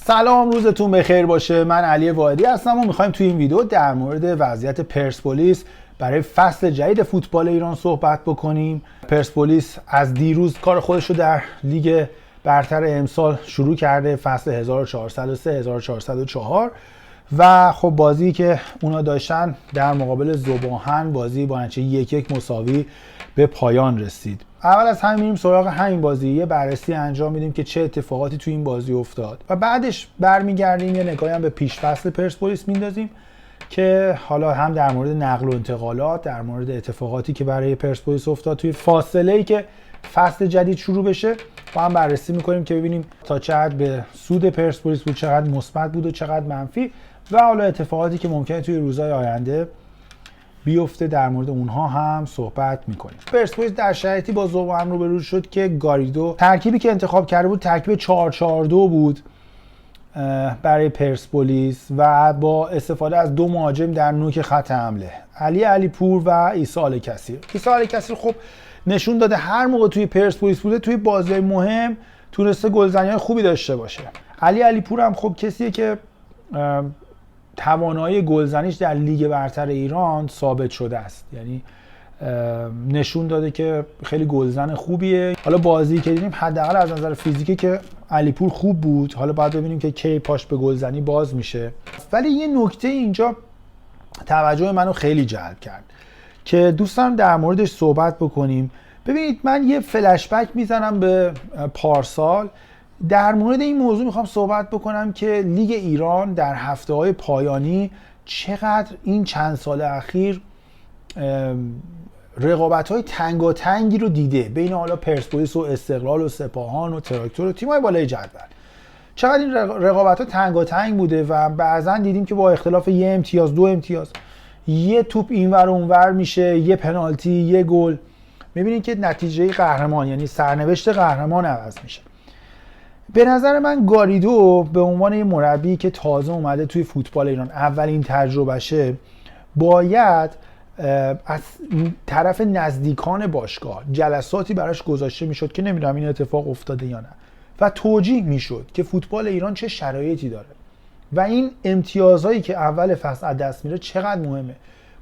سلام، روزتون بخیر باشه. من علی واحدی هستم و میخوایم توی این ویدیو در مورد وضعیت پرسپولیس برای فصل جدید فوتبال ایران صحبت بکنیم. پرسپولیس از دیروز کار خودش رو در لیگ برتر امسال شروع کرده، فصل 1403-1404 و خب بازی که اونا داشتن در مقابل ذوب‌آهن بازی با نتیجه 1-1 مساوی به پایان رسید. اول از همه میریم سراغ همین بازی، یه بررسی انجام میدیم که چه اتفاقاتی تو این بازی افتاد و بعدش برمیگردیم یه نگاهی هم به پیش فصل پرسپولیس میندازیم که حالا هم در مورد نقل و انتقالات، در مورد اتفاقاتی که برای پرسپولیس افتاد توی فاصله‌ای که فصل جدید شروع بشه با هم بررسی میکنیم که ببینیم تا چه حد به سود پرسپولیس بود، چقدر مثبت بود و چقدر منفی و حالا اتفاقاتی که ممکنه توی روزهای آینده بیفته در مورد اونها هم صحبت میکنیم. پرسپولیس در شرایطی با ذوب‌آهن روبرو شد که گاریدو ترکیبی که انتخاب کرده بود ترکیب 4-4-2 بود برای پرسپولیس و با استفاده از دو مهاجم در نوک خط حمله، علی پور و عیسی آل‌کثیر. عیسی آل‌کثیر خب نشون داده هر موقع توی پرسپولیس بوده توی بازی‌های مهم تونسته گلزنی‌های خوبی داشته باشه. علی پور هم خب کسیه که توانایی گلزنیش در لیگ برتر ایران ثابت شده است، یعنی نشون داده که خیلی گلزن خوبیه. حالا بازی که دیدیم حداقل از نظر فیزیکی که علیپور خوب بود، حالا باید ببینیم که کی پاش به گلزنی باز میشه. ولی یه نکته اینجا توجه منو خیلی جلب کرد که دوست دارم در موردش صحبت بکنیم. ببینید، من یه فلش بک میزنم به پارسال. در مورد این موضوع میخوام صحبت بکنم که لیگ ایران در هفته‌های پایانی چقدر این چند سال اخیر رقابت‌های تنگاتنگی رو دیده بین حالا پرسپولیس و استقلال و سپاهان و تراکتور و تیم‌های بالای جدول. چقدر این رقابت‌ها تنگاتنگ بوده و بعضا دیدیم که با اختلاف یه امتیاز، دو امتیاز، یه توپ اینور و اونور میشه، یه پنالتی، یه گل، می‌بینید که نتیجه قهرمان، یعنی سرنوشت قهرمان عوض میشه. به نظر من گاریدو به عنوان یه مربی که تازه اومده توی فوتبال ایران، اولین تجربهشه، باید از طرف نزدیکان باشگاه جلساتی براش گذاشته میشد که نمیدونم این اتفاق افتاده یا نه و توجیه میشد که فوتبال ایران چه شرایطی داره و این امتیازهایی که اول فصل از دست میره چقدر مهمه.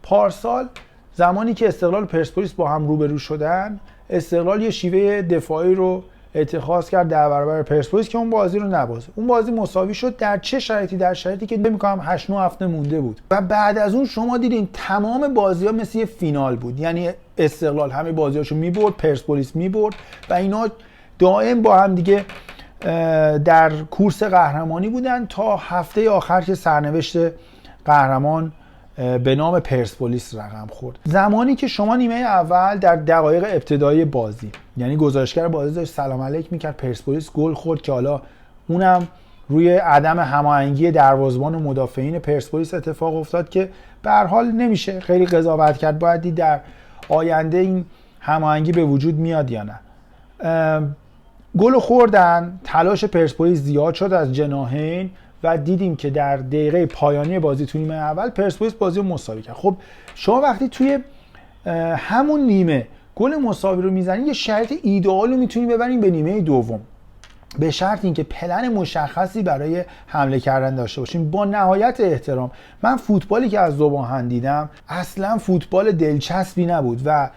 پارسال زمانی که استقلال و پرسپولیس با هم روبرو شدن، استقلال یه شیوه دفاعی رو اتخاذ کرد در برابر پرسپولیس که اون بازی رو نبازه. اون بازی مساوی شد. در چه شرایطی؟ در شرایطی که نمی‌کنم 8-9 هفته مونده بود و بعد از اون شما دیدین تمام بازی‌ها مثل یه فینال بود، یعنی استقلال همه بازی‌هاشو می‌برد، پرسپولیس می‌برد و اینا دائم با هم دیگه در کورس قهرمانی بودن تا هفته آخر که سرنوشت قهرمان به نام پرسپولیس رقم خورد. زمانی که شما نیمه اول در دقایق ابتدایی بازی، یعنی گزارشگر بازی داشت سلام علیک میکرد، پرسپولیس گل خورد که حالا اونم روی عدم هماهنگی دروازه‌بان و مدافعین پرسپولیس اتفاق افتاد که به هر حال نمیشه خیلی قضاوت کرد، باید دید در آینده این هماهنگی به وجود میاد یا نه. گل خوردن، تلاش پرسپولیس زیاد شد از جناحین و دیدیم که در دقیقه پایانی بازی تو نیمه اول پرسپولیس بازی رو مساوی کرد. خب شما وقتی توی همون نیمه گل مساوی رو میزنید، یه شرط ایدئال رو میتونید ببرید به نیمه دوم، به شرط اینکه پلن مشخصی برای حمله کردن داشته باشیم. با نهایت احترام، من فوتبالی که از ذوب‌آهن دیدم اصلا فوتبال دلچسبی نبود و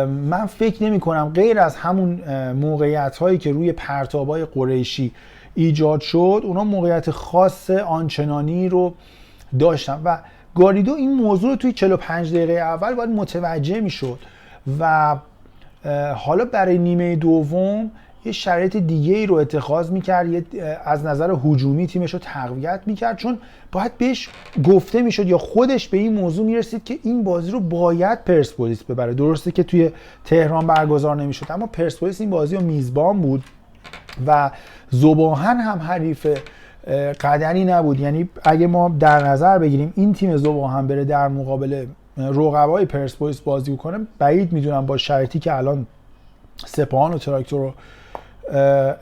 من فکر نمی کنم غیر از همون موقعیت هایی که روی پرتابای قریشی ایجاد شد اونا موقعیت خاص آنچنانی رو داشتن و گاریدو این موضوع رو توی 45 دقیقه اول باید متوجه میشد و حالا برای نیمه دوم یه شرایط دیگه ای رو اتخاذ میکرد، از نظر هجومی تیمش رو تقویت میکرد، چون باید بهش گفته میشد یا خودش به این موضوع میرسید که این بازی رو باید پرسپولیس ببره. درسته که توی تهران برگزار نمیشد اما پرسپولیس این بازی رو میزبان بود و ذوب‌آهن هم حریف قدری نبود. یعنی اگه ما در نظر بگیریم این تیم ذوب‌آهن بره در مقابل رقبای پرسپولیس بازی کنه، بعید میدونم با شرایطی که الان سپاهان و تراکتور و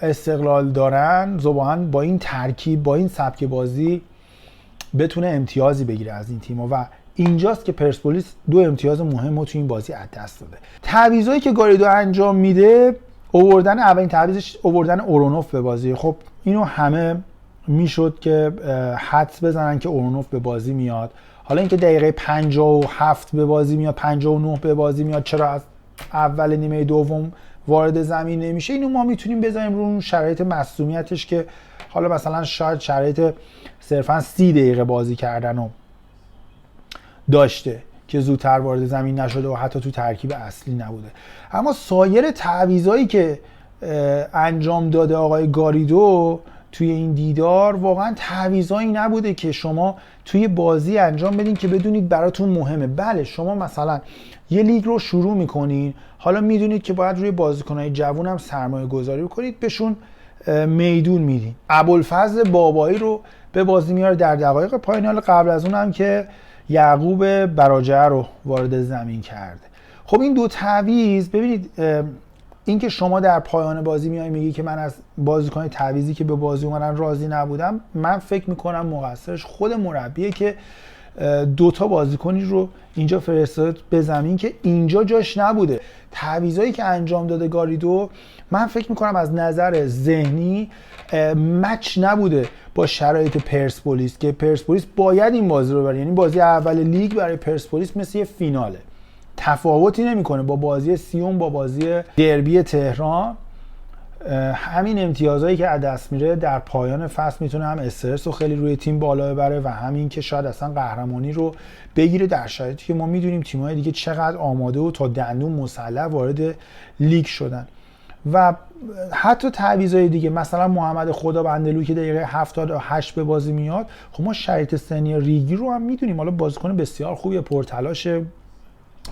استقلال دارن ذوب‌آهن با این ترکیب، با این سبک بازی بتونه امتیازی بگیره از این تیم‌ها و اینجاست که پرسپولیس دو امتیاز مهم رو تو این بازی از دست داده. تعویضایی که گاریدو انجام میده، اولین تعویضش آوردن اورونوف به بازی. خب اینو همه میشد که حدس بزنن که اورونوف به بازی میاد. حالا اینکه دقیقه 57 به بازی میاد، 59 به بازی میاد، چرا از اول نیمه دوم وارد زمین نمیشه، اینو ما میتونیم بذاریم رو اون شرایط مصدومیتش که حالا مثلا شاید شرایط صرفا 30 دقیقه بازی کردن و داشته که زودتر وارد زمین نشده و حتی تو ترکیب اصلی نبوده. اما سایر تعویضایی که انجام داده آقای گاریدو توی این دیدار واقعا تعویضایی نبوده که شما توی بازی انجام بدین که بدونید براتون مهمه. بله شما مثلا یه لیگ رو شروع میکنین، حالا میدونید که باید روی بازیکنهای جوون هم سرمایه گذاری بکنید، بهشون میدون میدین. ابوالفضل بابایی رو به بازی میاره در دقایق پایانی، حالا قبل از اون هم که یعقوب براجعه رو وارد زمین کرده. خب این دو تعویض، ببینید این که شما در پایان بازی میای میگی که من از بازیکن تعویضی که به بازی اومدن راضی نبودم، من فکر میکنم مقصرش خود مربیه که دوتا بازیکنی رو اینجا فرستاد به زمین که اینجا جاش نبوده. تعویضایی که انجام داده گاریدو من فکر میکنم از نظر ذهنی مچ نبوده با شرایط پرسپولیس که پرسپولیس باید این بازی رو ببره. یعنی بازی اول لیگ برای پرسپولیس مثل یه فیناله، تفاوتی نمیکنه با بازی سیوم، با بازی دربی تهران. همین امتیازایی که از دست میره در پایان فصل میتونه هم استرس رو خیلی روی تیم بالا ببره و همین که شاید اصلا قهرمانی رو بگیره در شرایطی که ما میدونیم تیم‌های دیگه چقدر آماده و تا دندون مسلح وارد لیگ شدن. و حتی تعویضای دیگه، مثلا محمد خدابندلو که دقیقه 78 به بازی میاد، خب ما شرایط سنی ریگی رو هم میدونیم، حالا بازیکن بسیار خوبیه، پرتلاشه،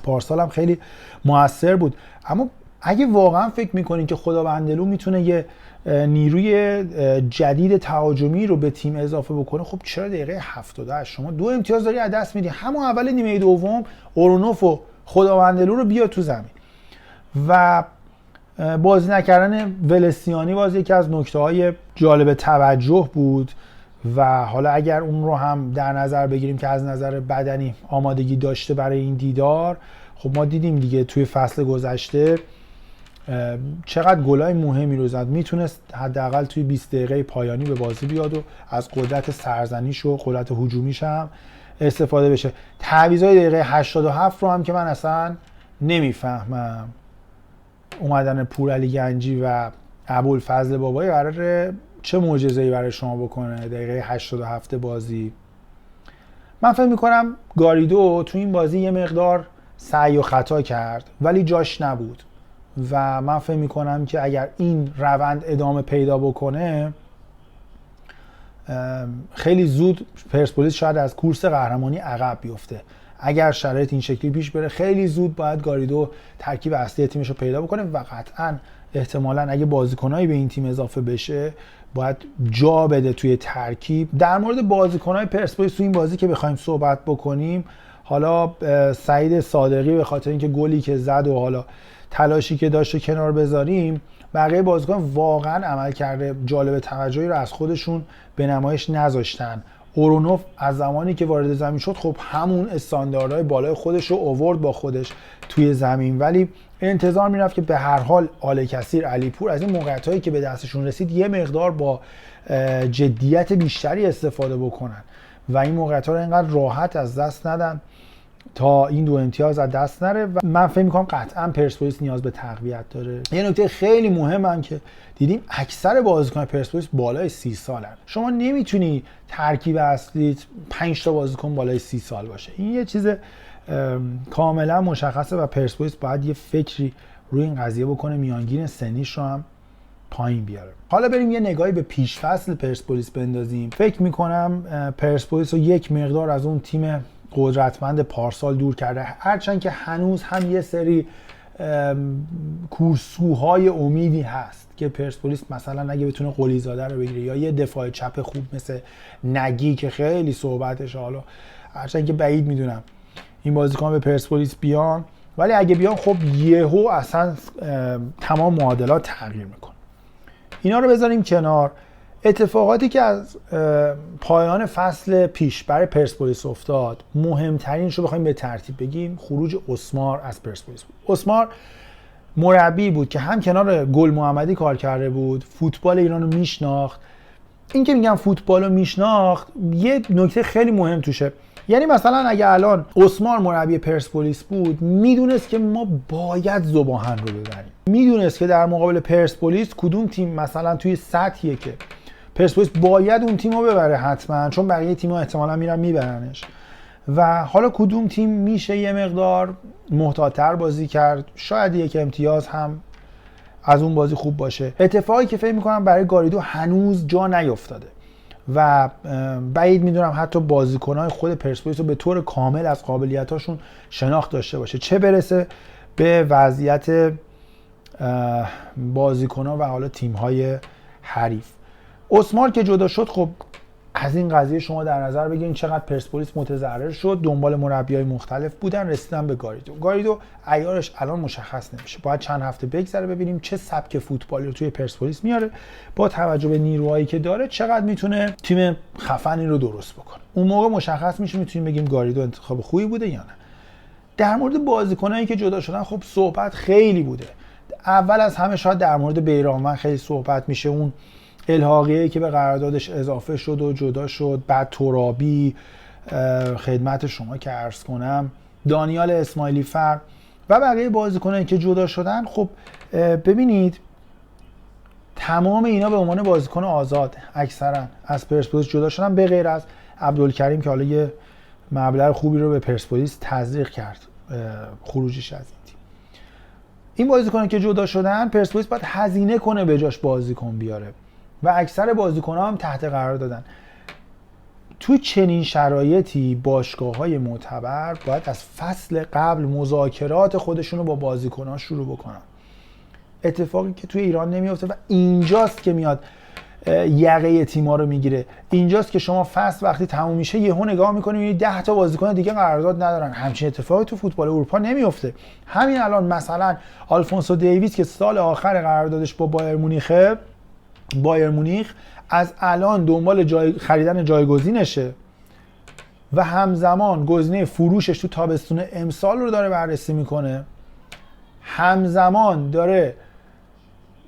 پارسال هم خیلی موثر بود، اما اگه واقعا فکر میکنین که خدابندلو میتونه یه نیروی جدید تهاجمی رو به تیم اضافه بکنه، خب چرا دقیقه 78 شما 2 امتیاز داری از دست میدی؟ همون اول نیمه دوم اورونوف و خدابندلو رو بیا تو زمین. و بازی نکردن ولسیانی باز یکی از نکته‌های جالب توجه بود و حالا اگر اون رو هم در نظر بگیریم که از نظر بدنی آمادگی داشته برای این دیدار، خب ما دیدیم دیگه توی فصل گذشته چقدر گلای مهمی رو زد، میتونست حداقل توی 20 دقیقه پایانی به بازی بیاد و از قدرت سرزنیش و قدرت هجومیش هم استفاده بشه. تعویضای دقیقه 87 رو هم که من اصلا نمیفهمم، اومدن پورعلی گنجی و ابوالفضل بابایی قراره چه معجزه‌ای برای شما بکنه دقیقه 87 بازی. من فکر می‌کنم گاریدو تو این بازی یه مقدار سعی و خطا کرد ولی جاش نبود و من فکر می‌کنم که اگر این روند ادامه پیدا بکنه خیلی زود پرسپولیس شاید از کورس قهرمانی عقب بیفته. اگر شرایط این شکلی پیش بره خیلی زود باید گاریدو ترکیب اصلی تیمش رو پیدا بکنه و قطعاً احتمالاً اگه بازیکنایی به این تیم اضافه بشه باید جا بده توی ترکیب. در مورد بازیکنای پرسپولیس تو این بازی که بخوایم صحبت بکنیم، حالا سعید صادقی به خاطر اینکه گلی که زد و حالا تلاشی که داشته کنار بذاریم، بقیه بازیکن واقعاً عمل کرده جالب توجهی رو از خودشون به نمایش نذاشتن. اورونوف از زمانی که وارد زمین شد خب همون استانداردهای بالای خودش رو آورد با خودش توی زمین، ولی انتظار میرفت که به هر حال آل کثیر، علیپور از این موقعیتایی که به دستشون رسید یه مقدار با جدیت بیشتری استفاده بکنن و این موقعیت‌ها رو اینقدر راحت از دست ندن تا این 2 امتیاز از دست نره. و من فکر می‌کنم قطعاً پرسپولیس نیاز به تقویت داره. یه نکته خیلی مهمه که دیدیم اکثر بازیکن پرسپولیس بالای 30 سالن. شما نمیتونی ترکیب اصلیت 5 تا بازیکن بالای 30 سال باشه. این یه چیز کاملا مشخصه و پرسپولیس باید یه فکری روی این قضیه بکنه، میانگین سنیش رو هم پایین بیاره. حالا بریم یه نگاهی به پیش فصل پرسپولیس بندازیم. فکر می‌کنم پرسپولیس رو یک مقدار از اون تیم قدرتمند پارسال دور کرده، هرچند که هنوز هم یه سری کورسوهای امیدی هست که پرسپولیس مثلا اگه بتونه قلیزاده رو بگیره یا یه دفاع چپ خوب مثل نگی که خیلی صحبتش، حالا هرچند که بعید میدونم این بازیکن به پرسپولیس بیان، ولی اگه بیان خب یهو اصلا تمام معادلات تغییر میکنه. اینا رو بذاریم کنار. اتفاقاتی که از پایان فصل پیش برای پرسپولیس افتاد، مهمترینش رو بخوایم به ترتیب بگیم خروج اسمار از پرسپولیس بود. اسمار مربی بود که هم کنار گل محمدی کار کرده بود، فوتبال ایران رو میشناخت این که میگم فوتبال رو میشناخت یه نکته خیلی مهم توشه. یعنی مثلا اگه الان عثمان مربی پرسپولیس بود میدونست که ما باید ذوب‌آهن رو ببریم، میدونست که در مقابل پرسپولیس کدوم تیم مثلا توی سطحیه که پرسپولیس باید اون تیم رو ببره حتما، چون بقیه تیم‌ها احتمالاً میرن میبرنش، و حالا کدوم تیم میشه یه مقدار محتاط‌تر بازی کرد، شاید یک امتیاز هم از اون بازی خوب باشه. اتفاقی که فکر می‌کنم برای گاریدو هنوز جا نیفتاده و بعید میدونم حتی بازیکن‌های خود پرسپولیس رو به طور کامل از قابلیتاشون شناخت داشته باشه، چه برسه به وضعیت بازیکن‌ها و حالا تیم‌های حریف. عثمان که جدا شد، خب از این قضیه شما در نظر بگیرین چقدر پرسپولیس متضرر شد، دنبال مربیای مختلف بودن، رسیدن به گاریدو عیارش الان مشخص نمیشه، باید چند هفته بگذره ببینیم چه سبک فوتبالی رو توی پرسپولیس میاره، با توجه به نیروهایی که داره چقدر میتونه تیم خفنی رو درست بکنه. اون موقع مشخص میشه میتونیم بگیم گاریدو انتخاب خوبی بوده یا نه. در مورد بازیکنایی که جدا شدن خب صحبت خیلی بوده. اول از همه شاید در مورد بیرانوند خیلی صحبت میشه، اون الحاقیه‌ای که به قراردادش اضافه شد و جدا شد، بعد ترابی، خدمت شما که عرض کنم دانیال اسماعیلی فر و بقیه بازیکنایی که جدا شدن. خب ببینید تمام اینا به عنوان بازیکن آزاد اکثرا از پرسپولیس جدا شدن، به غیر از عبدالکریم که حالا یه مبلغ خوبی رو به پرسپولیس تزریق کرد خروجش از این تیم. این بازیکنان که جدا شدن پرسپولیس باید هزینه کنه به جاش بازیکن بیاره و اکثر بازیکن‌ها هم تحت قرار دادن. تو چنین شرایطی باشگاه‌های معتبر باید از فصل قبل مذاکرات خودشون رو با بازیکن‌ها شروع بکنن، اتفاقی که توی ایران نمیفته و اینجاست که میاد یقه تیم‌ها رو میگیره. اینجاست که شما فصل وقتی تموم میشه یهو نگاه می‌کنی می‌بینی 10 تا بازیکن دیگه قرارداد ندارن. همچین اتفاقی تو فوتبال اروپا نمیفته. همین الان مثلا آلفونسو دیویس که سال آخر قراردادش با بایر مونیخ از الان دنبال خریدن جایگزینشه و همزمان گزینه فروشش تو تابستون امسال رو داره بررسی میکنه، همزمان داره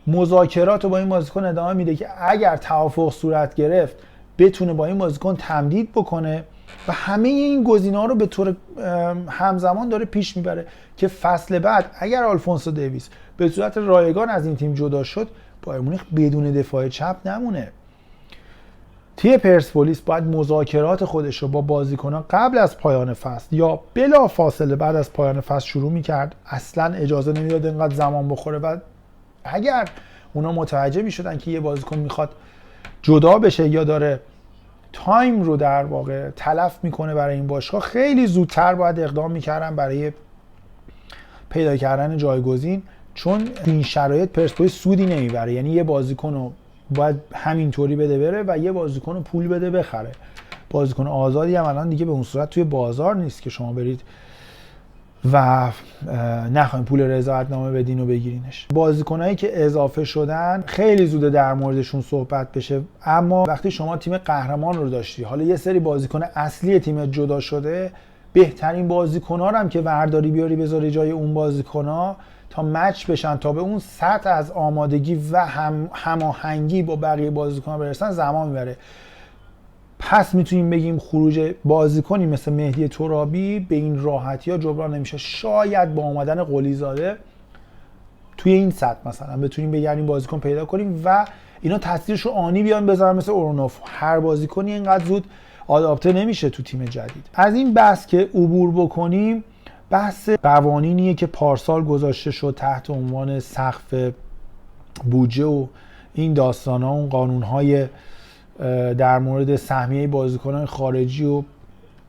مذاکرات رو با این بازیکن ادامه میده که اگر توافق صورت گرفت بتونه با این بازیکن تمدید بکنه و همه این گزینه‌ها رو به طور همزمان داره پیش میبره که فصل بعد اگر آلفونسو دیویس به صورت رایگان از این تیم جدا شد بایر مونیخ بدون دفاع چپ نمونه. تیم پرسپولیس باید مذاکرات خودش رو با بازیکنان قبل از پایان فصل یا بلا فاصله بعد از پایان فصل شروع میکرد، اصلا اجازه نمیداد اینقدر زمان بخوره و اگر اونا متوجه میشدن که یه بازیکن میخواد جدا بشه یا داره تایم رو در واقع تلف میکنه برای این باشگاه، خیلی زودتر باید اقدام میکردن برای پیدا کردن جایگزین، چون این شرایط پرسپولیس سودی نمیبره. یعنی یه بازیکن رو باید همینطوری بده بره و یه بازیکن رو پول بده بخره. بازیکن آزادی هم الان دیگه به اون صورت توی بازار نیست که شما برید و نخواین پول رضایتنامه بدین و بگیرینش. بازیکنایی که اضافه شدن خیلی زوده در موردشون صحبت بشه، اما وقتی شما تیم قهرمان رو داشتی، حالا یه سری بازیکن اصلی تیم جدا شده، بهترین بازیکن‌ها رو هم که ورداری بیاری بذاری جای اون بازیکن‌ها تا مچ بشن، تا به اون سطح از آمادگی و هماهنگی با بقیه بازیکن‌ها برسن زمان میبره. پس میتونیم بگیم خروج بازیکنی مثل مهدی ترابی به این راحتی‌ها جبران نمیشه. شاید با اومدن قلیزاده توی این سطح مثلا بتونیم بگیم بازیکن پیدا کنیم و اینا تاثیرش رو آنی بیان بذارن مثل اورونوف. هر بازیکنی اینقدر زود آداپته نمیشه تو تیم جدید. از این بحث که عبور بکنیم، بحث قوانینیه که پارسال گذاشته شد تحت عنوان سقف بودجه و این داستانا، اون قانون‌های در مورد سهمیه بازیکنان خارجی و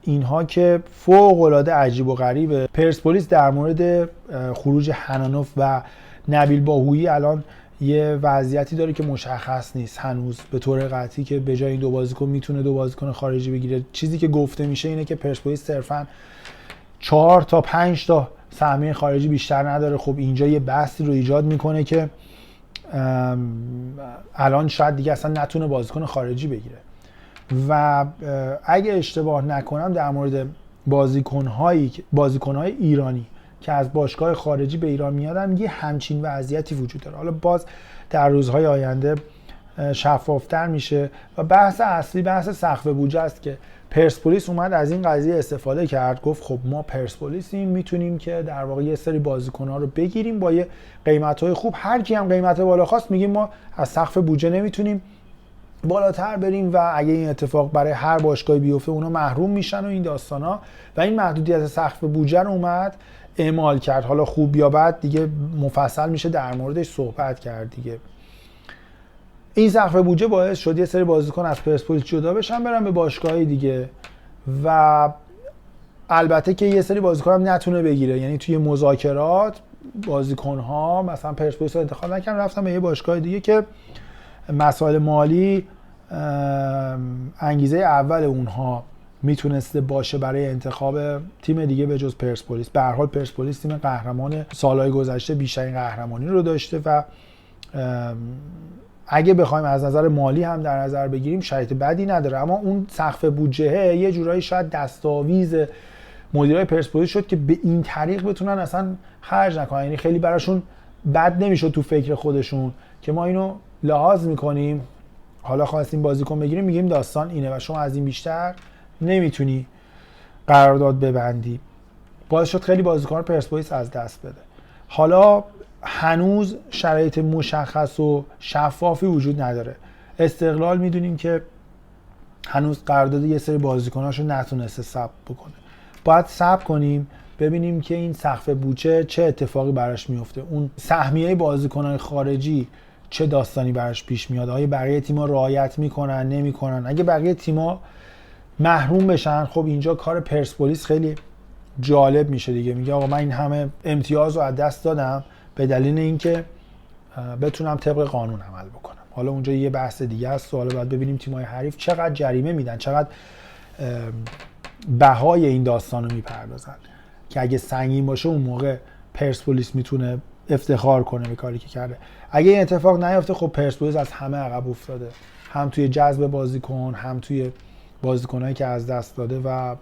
اینها که فوق‌العاده عجیب و غریبه. پرسپولیس در مورد خروج حنانوف و نبیل باهویی الان یه وضعیتی داره که مشخص نیست هنوز به طور قطعی که به جای این دو بازیکن میتونه دو بازیکن خارجی بگیره. چیزی که گفته میشه اینه که پرسپولیس صرفاً 4 تا 5 تا سهمیه خارجی بیشتر نداره. خب اینجا یه بحثی رو ایجاد میکنه که الان شاید دیگه اصلا نتونه بازیکن خارجی بگیره و اگه اشتباه نکنم در مورد بازیکن‌های ایرانی که از باشگاه خارجی به ایران میادن یه همچین وضعیتی وجود داره. حالا باز در روزهای آینده شفافتر میشه. و بحث اصلی بحث سقف بودجه است که پرسپولیس اومد از این قضیه استفاده کرد، گفت خب ما پرسپولیسیم، میتونیم که در واقع یه سری بازیکن‌ها رو بگیریم با یه قیمت‌های خوب، هر کی هم قیمت بالا خواست میگیم ما از سقف بودجه نمیتونیم بالاتر بریم و اگه این اتفاق برای هر باشگاهی بیفته اونا محروم میشن و این داستانا. و این محدودیت سقف بودجه رو اومد اعمال کرد. حالا خوب یا بد دیگه مفصل میشه در موردش صحبت کرد دیگه. این سقف بودجه باعث شد یه سری بازیکن از پرسپولیس جدا بشن برن به باشگاه‌های دیگه و البته که یه سری بازیکن هم نتونه بگیره، یعنی توی مذاکرات بازیکن‌ها مثلا پرسپولیس رو انتخاب نکردن رفتن به یه باشگاه دیگه که مسائل مالی انگیزه اول اونها میتونسته باشه برای انتخاب تیم دیگه به جز پرسپولیس. به هر حال پرسپولیس تیم قهرمان سالهای گذشته بیشترین قهرمانی رو داشته و اگه بخوایم از نظر مالی هم در نظر بگیریم شرایط بدی نداره، اما اون سقف بودجه یه جورایی شاید دستاویز مدیرای پرسپولیس شد که به این طریق بتونن اصلا خرج نکنن. یعنی خیلی براشون بد نمیشد تو فکر خودشون که ما اینو لحاظ میکنیم، حالا خواستیم بازیکن بگیریم میگیم داستان اینه و شما از این بیشتر نمیتونی قرارداد ببندی. باعث شد خیلی بازیکن پرسپولیس از دست بده. حالا هنوز شرایط مشخص و شفافی وجود نداره. استقلال میدونیم که هنوز قرارداد یه سری بازیکناشو نتونسته ثبت بکنه. باید صبر کنیم ببینیم که این سقف بودجه چه اتفاقی براش میفته، اون سهمیه بازیکنان خارجی چه داستانی براش پیش میاد، آیا بقیه تیم‌ها رعایت میکنن نمیکنن. اگه بقیه تیم‌ها محروم بشن خب اینجا کار پرسپولیس خیلی جالب میشه دیگه. میگه آقا من این همه امتیاز رو از دست دادم به دلیل اینکه بتونم طبق قانون عمل بکنم. حالا اونجا یه بحث دیگه است، حالا باید ببینیم تیم‌های حریف چقدر جریمه میدن، چقدر بهای این داستان رو میپردازن که اگه سنگین باشه اون موقع پرسپولیس میتونه افتخار کنه به کاری که کرده. اگه این اتفاق نیفته خب پرسپولیس از همه عقب افتاده، هم توی جذب بازیکن هم توی بازیکنایی که از دست داده و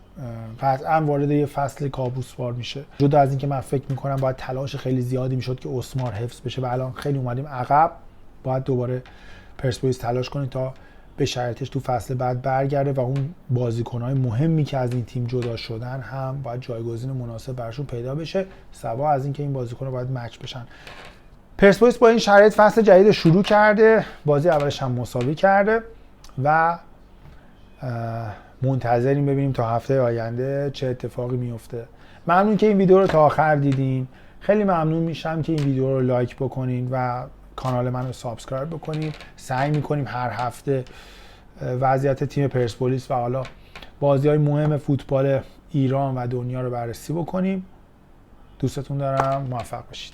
قطعا وارد یه فصل کابوسوار میشه. جدا از اینکه من فکر میکنم باید تلاش خیلی زیادی میشد که اسمار حفظ بشه و الان خیلی اومدیم عقب، باید دوباره پرسپولیس تلاش کنه تا به شرایطش تو فصل بعد برگرده و اون بازیکن‌های مهمی که از این تیم جدا شدن هم باید جایگزین مناسب براشون پیدا بشه، سوا از اینکه این بازیکن‌ها باید مچ بشن. پرسپولیس با این شرایط فصل جدید شروع کرده، بازی اولش هم مساوی کرده و منتظریم ببینیم تا هفته آینده چه اتفاقی میفته. ممنون که این ویدیو رو تا آخر دیدین. خیلی ممنون میشم که این ویدیو رو لایک بکنین و کانال من رو سابسکرایب بکنین. سعی میکنیم هر هفته وضعیت تیم پرسپولیس و حالا بازی‌های مهم فوتبال ایران و دنیا رو بررسی بکنیم. دوستتون دارم، موفق باشید.